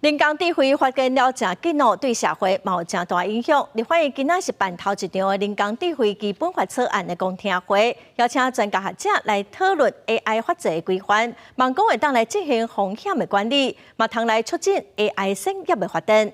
人工智慧发展了真紧哦，对社会嘛有真大影响。立法院今仔是办头一场的人工智慧基本法草案的公听会，邀请专家学者来讨论 AI 法制的规范，望讲会当来执行风险的管理，嘛通来促进 AI 产业的发展。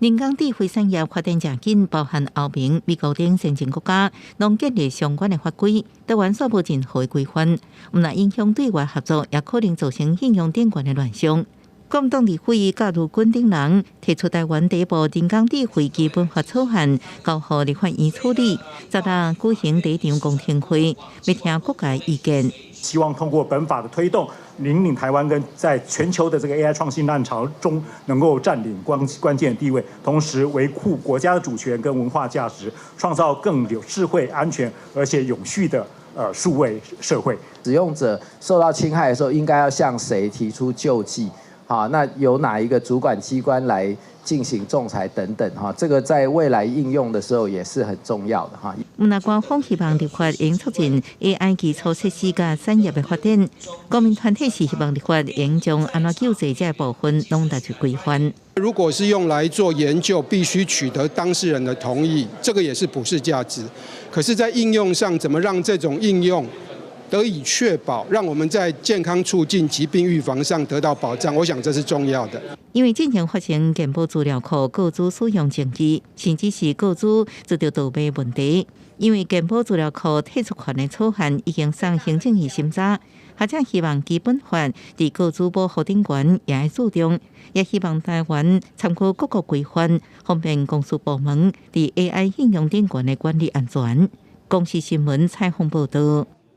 人工智慧产业发展正紧，包含欧盟、美国等先进国家拢建立相关的法规，台湾却无任何规范，毋但影响对外合作，也可能造成应用电源的乱象。国民党立法院教育军等人提出台湾第一部人工智慧基本法草案，交予立法院处理。昨日举行第一场公听会，要听各界意见。希望通过本法的推动，引领台湾跟在全球的这个 AI 创新浪潮中能够占领关键地位，同时维护国家的主权跟文化价值，创造更有智慧、安全而且永续的数位社会。使用者受到侵害的时候，应该要向谁提出救济？好，那由哪一个主管机关来进行仲裁等等哈，这个在未来应用的时候也是很重要的哈。那官方希望立法应促进 AI 基础设施甲产业的发展，公民团体是希望立法应将安怎救济这部分拢达去规范。如果是用来做研究，必须取得当事人的同意，这个也是普世价值。可是，在应用上，怎么让这种应用得以确保，让我们在健康促进、疾病预防上得到保障，我想这是重要的。因为进前发生健保资料库个资使用争议，甚至是个资遭到盗卖问题。因为健保资料库退出权的草案已经送行政院审查，学者希望基本法伫个资保护顶悬也要注重，也希望台湾参考各国规范，方便公司部门伫 AI 应用顶悬的管理安全。公视新闻采访报道。